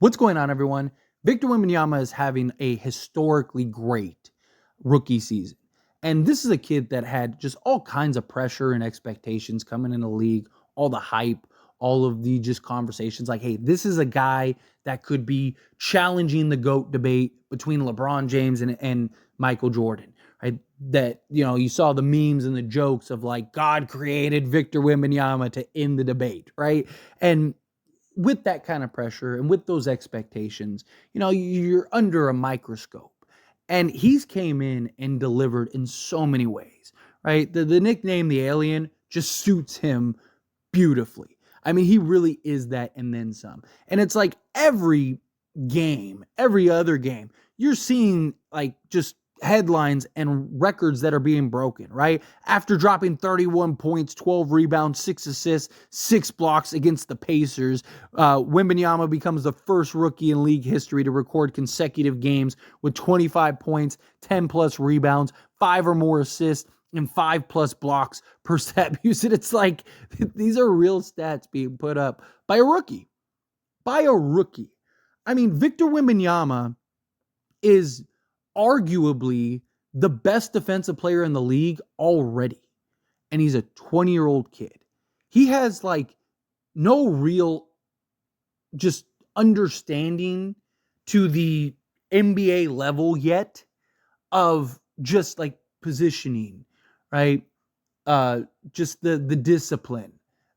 What's going on, everyone? Victor Wembanyama is having a historically great rookie season. And this is a kid that had just all kinds of pressure and expectations coming in the league, all the hype, all of the just conversations like, hey, this is a guy that could be challenging the GOAT debate between LeBron James and Michael Jordan, right? That, you saw the memes and the jokes of like, God created Victor Wembanyama to end the debate, right? And with that kind of pressure and with those expectations, you're under a microscope. And he's came in and delivered in so many ways, right? The nickname, the alien, just suits him beautifully. I mean, he really is that and then some. And it's like every game, every other game, you're seeing like just headlines and records that are being broken, right? After dropping 31 points, 12 rebounds, 6 assists, 6 blocks against the Pacers, Wembanyama becomes the first rookie in league history to record consecutive games with 25 points, 10 plus rebounds, 5 or more assists, and 5 plus blocks per step use. And it's like, these are real stats being put up by a rookie. I mean, Victor Wembanyama is arguably the best defensive player in the league already. And he's a 20-year-old kid. He has like no real just understanding to the NBA level yet of just like positioning, right? Just the discipline,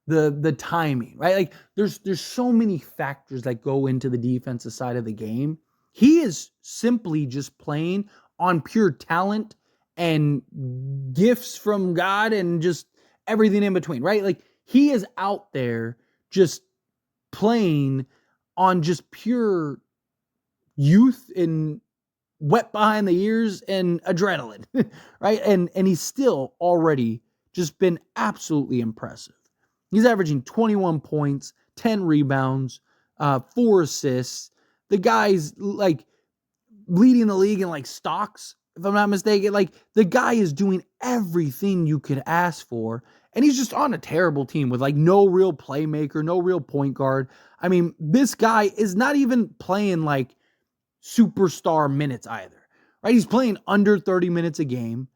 the timing, right? Like there's so many factors that go into the defensive side of the game. He is simply just playing on pure talent and gifts from God and just everything in between, right? Like he is out there just playing on just pure youth and wet behind the ears and adrenaline, right? And he's still already just been absolutely impressive. He's averaging 21 points, 10 rebounds, 4 assists. The guy's like leading the league in like stocks, if I'm not mistaken. Like the guy is doing everything you could ask for. And he's just on a terrible team with like no real playmaker, no real point guard. I mean, this guy is not even playing like superstar minutes either, right? He's playing under 30 minutes a game.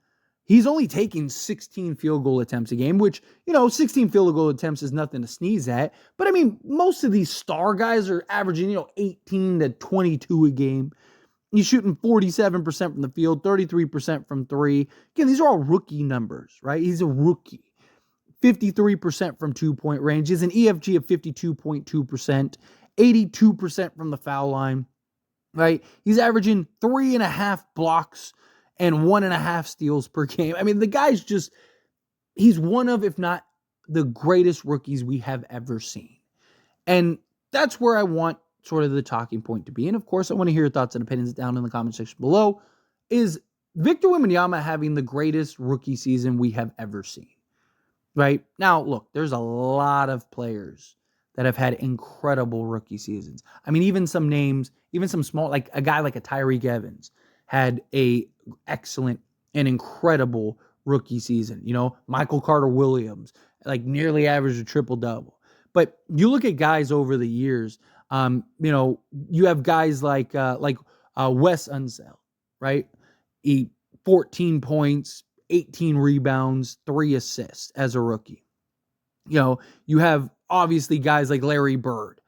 He's only taking 16 field goal attempts a game, which, 16 field goal attempts is nothing to sneeze at. But I mean, most of these star guys are averaging, 18 to 22 a game. He's shooting 47% from the field, 33% from three. Again, these are all rookie numbers, right? He's a rookie. 53% from 2-point range. He's an EFG of 52.2%, 82% from the foul line, right? He's averaging 3.5 blocks and 1.5 steals per game. I mean, the guy's just, he's one of, if not the greatest rookies we have ever seen. And that's where I want sort of the talking point to be. And of course, I want to hear your thoughts and opinions down in the comment section below. Is Victor Wembanyama having the greatest rookie season we have ever seen? Right? Now, look, there's a lot of players that have had incredible rookie seasons. I mean, even some names, even some small, like a guy like a Tyreek Evans had a excellent and incredible rookie season. Michael Carter Williams, like nearly averaged a triple-double. But you look at guys over the years, you have guys like Wes Unseld, right? 14 points, 18 rebounds, 3 assists as a rookie. You have obviously guys like Larry Bird,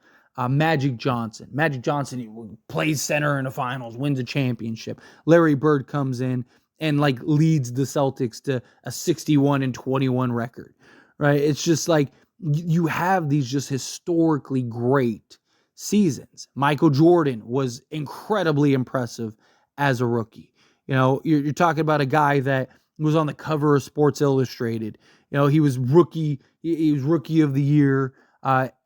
Magic Johnson. Magic Johnson plays center in the finals, wins a championship. Larry Bird comes in and like leads the Celtics to a 61-21 record, right? It's just like you have these just historically great seasons. Michael Jordan was incredibly impressive as a rookie. You're talking about a guy that was on the cover of Sports Illustrated. He was rookie. He was rookie of the year.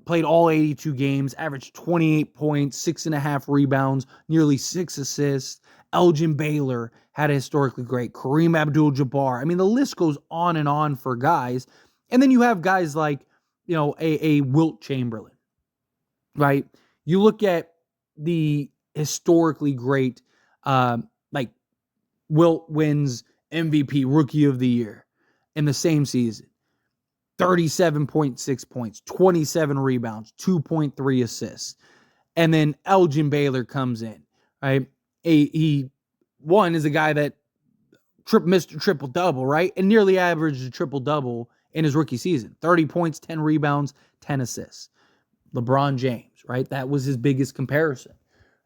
Played all 82 games, averaged 28 points, 6.5 rebounds, nearly 6 assists. Elgin Baylor had a historically great. Kareem Abdul-Jabbar. I mean, the list goes on and on for guys. And then you have guys like, a Wilt Chamberlain, right? You look at the historically great, like Wilt wins MVP, Rookie of the Year in the same season. 37.6 points, 27 rebounds, 2.3 assists. And then Elgin Baylor comes in, right? He one is a guy that Mr. Triple-Double, right? And nearly averaged a triple-double in his rookie season. 30 points, 10 rebounds, 10 assists. LeBron James, right? That was his biggest comparison.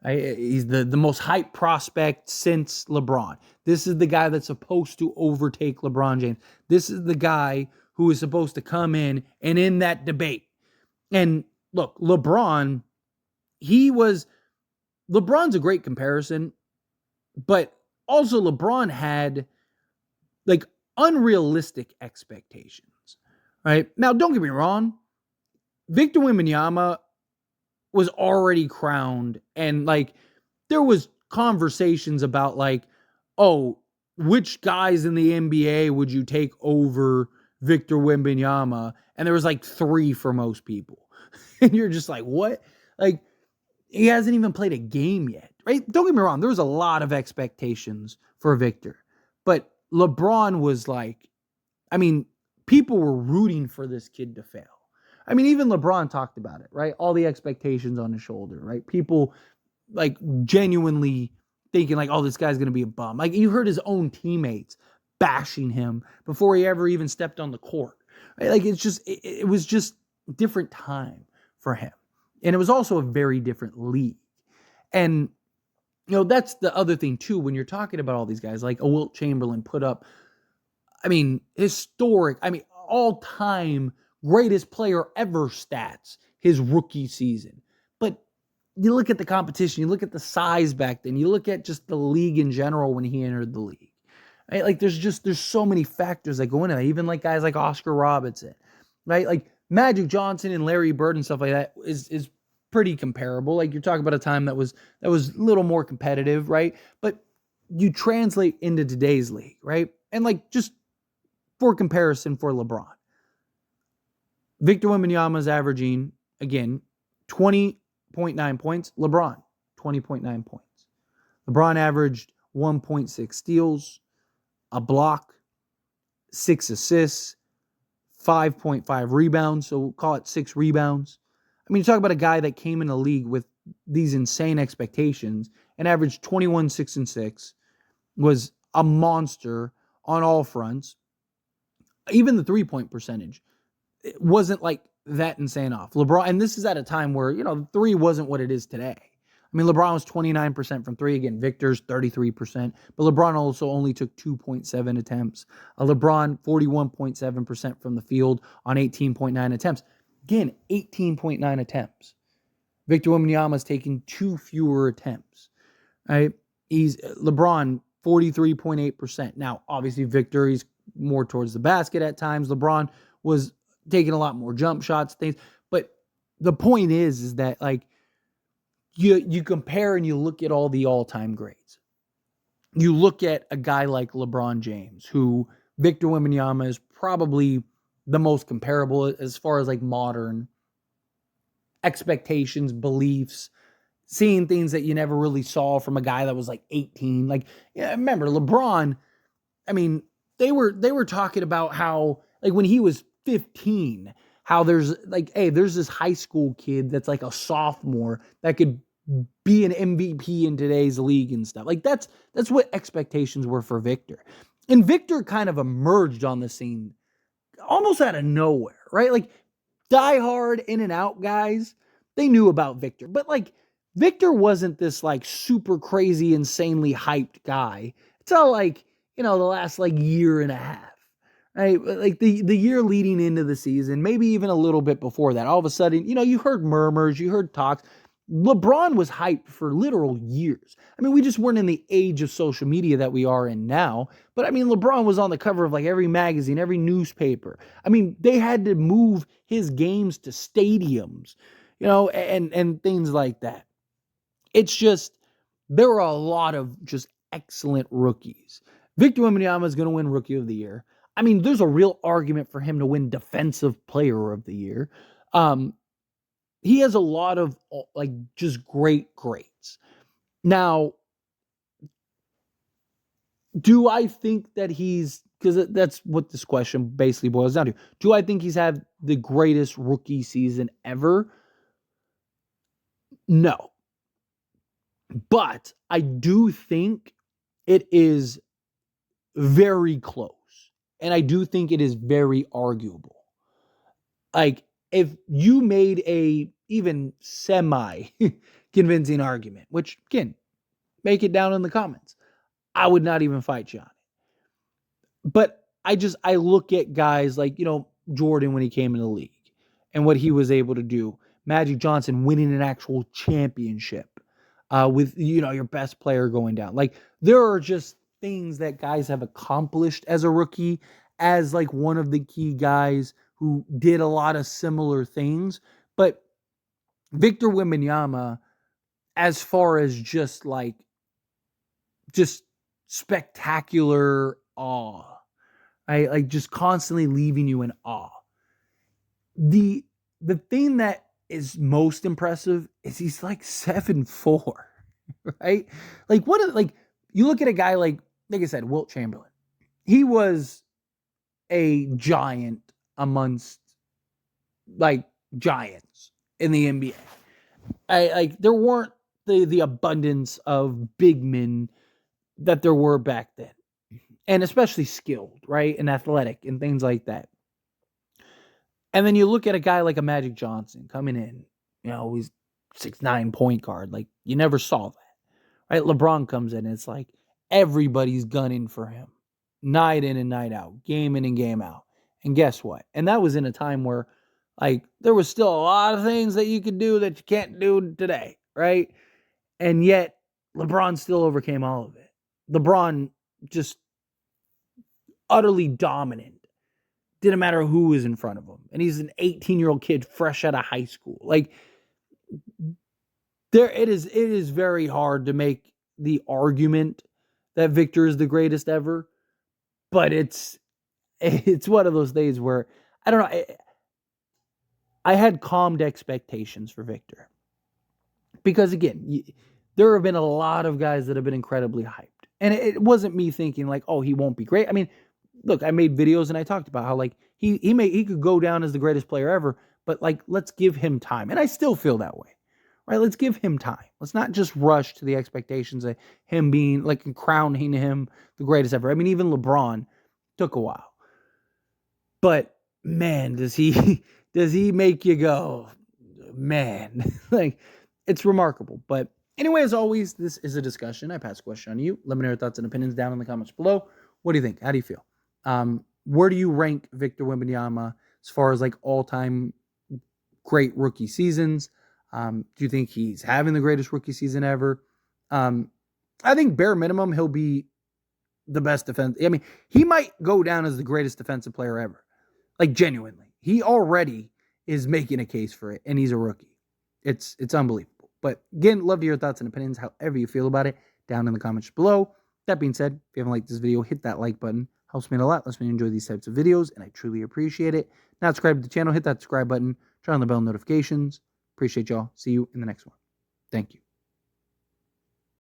Right? He's the most hyped prospect since LeBron. This is the guy that's supposed to overtake LeBron James. This is the guy who is supposed to come in that debate. And look, LeBron's a great comparison, but also LeBron had like unrealistic expectations, right? Now, don't get me wrong. Victor Wembanyama was already crowned, and like there was conversations about like, oh, which guys in the NBA would you take over Victor Wembanyama? And there was like 3 for most people. And you're just like, what? Like, he hasn't even played a game yet, right? Don't get me wrong. There was a lot of expectations for Victor, but LeBron was like, I mean, people were rooting for this kid to fail. I mean, even LeBron talked about it, right? All the expectations on his shoulder, right? People like genuinely thinking like, oh, this guy's going to be a bum. Like you heard his own teammates bashing him before he ever even stepped on the court. Right? Like it was just a different time for him. And it was also a very different league. And, that's the other thing too, when you're talking about all these guys, like a Wilt Chamberlain put up, historic, all-time greatest player ever stats his rookie season. But you look at the competition, you look at the size back then, you look at just the league in general when he entered the league. Right? Like there's so many factors that go into that. Even like guys like Oscar Robertson, right? Like Magic Johnson and Larry Bird and stuff like that is pretty comparable. Like you're talking about a time that was a little more competitive, right? But you translate into today's league, right? And like just for comparison for LeBron, Victor Wembanyama is averaging, again, 20.9 points. LeBron, 20.9 points. LeBron averaged 1.6 steals, a block, 6 assists, 5.5 rebounds. So we'll call it 6 rebounds. You talk about a guy that came in the league with these insane expectations and averaged 21, 6, and 6, was a monster on all fronts. Even the 3-point percentage, it wasn't like that insane off. LeBron, and this is at a time where, 3 wasn't what it is today. LeBron was 29% from 3. Again, Victor's 33%. But LeBron also only took 2.7 attempts. LeBron, 41.7% from the field on 18.9 attempts. Again, 18.9 attempts. Victor Wembanyama's taking 2 fewer attempts. Right? He's LeBron, 43.8%. Now, obviously, Victor, he's more towards the basket at times. LeBron was taking a lot more jump shots, things. But the point is that like you compare and you look at all the all-time greats. You look at a guy like LeBron James, who Victor Wembanyama is probably the most comparable as far as like modern expectations, beliefs, seeing things that you never really saw from a guy that was like 18. Like, remember LeBron, they were talking about how like when he was 15, how there's like, hey, there's this high school kid that's like a sophomore that could be an MVP in today's league and stuff. Like that's what expectations were for Victor. And Victor kind of emerged on the scene almost out of nowhere, right? Like diehard in and out guys, they knew about Victor, but like Victor wasn't this like super crazy, insanely hyped guy until like, the last like year and a half. Right? Like the year leading into the season, maybe even a little bit before that, all of a sudden, you heard murmurs, you heard talks. LeBron was hyped for literal years. We just weren't in the age of social media that we are in now. But LeBron was on the cover of like every magazine, every newspaper. They had to move his games to stadiums, and things like that. It's just, there were a lot of just excellent rookies. Victor Wembanyama is going to win Rookie of the Year. There's a real argument for him to win Defensive Player of the Year. He has a lot of like just greats. Now, do I think that because that's what this question basically boils down to. Do I think he's had the greatest rookie season ever? No. But I do think it is very close. And I do think it is very arguable. Like, if you made a even semi convincing argument, which again, make it down in the comments, I would not even fight you on it. But I look at guys like, Jordan when he came in the league and what he was able to do. Magic Johnson winning an actual championship with, your best player going down. Like, there are just things that guys have accomplished as a rookie, as like one of the key guys who did a lot of similar things. But Victor Wembanyama, as far as just spectacular awe, right? Like, just constantly leaving you in awe. The thing that is most impressive is he's like 7'4", right? Like, you look at a guy like I said, Wilt Chamberlain. He was a giant amongst like giants in the NBA. There weren't the abundance of big men that there were back then, and especially skilled, right, and athletic and things like that. And then you look at a guy like a Magic Johnson coming in, he's 6'9" point guard. Like, you never saw that, right? LeBron comes in, and it's like everybody's gunning for him, night in and night out, game in and game out. And guess what? And that was in a time where, like, there was still a lot of things that you could do that you can't do today, right? And yet, LeBron still overcame all of it. LeBron just utterly dominant. Didn't matter who was in front of him. And he's an 18-year-old kid fresh out of high school. Like, it is very hard to make the argument that Victor is the greatest ever. But it's one of those days where, I don't know, I had calmed expectations for Victor. Because, again, there have been a lot of guys that have been incredibly hyped. And it wasn't me thinking, like, oh, he won't be great. I mean, look, I made videos and I talked about how, like, he could go down as the greatest player ever, but, like, let's give him time. And I still feel that way, right? Let's give him time. Let's not just rush to the expectations of him being, like, crowning him the greatest ever. I mean, even LeBron took a while. But, man, does he make you go, man. Like, it's remarkable. But anyway, as always, this is a discussion. I pass the question on to you. Let me know your thoughts and opinions down in the comments below. What do you think? How do you feel? Where do you rank Victor Wembanyama as far as, like, all-time great rookie seasons? Do you think he's having the greatest rookie season ever? I think bare minimum he'll be the best defense. I mean, he might go down as the greatest defensive player ever. Like, genuinely. He already is making a case for it, and he's a rookie. It's unbelievable. But again, love to hear your thoughts and opinions, however you feel about it, down in the comments below. That being said, if you haven't liked this video, hit that like button. Helps me a lot. Lets me enjoy these types of videos, and I truly appreciate it. Not subscribed to the channel, hit that subscribe button. Turn on the bell notifications. Appreciate y'all. See you in the next one. Thank you.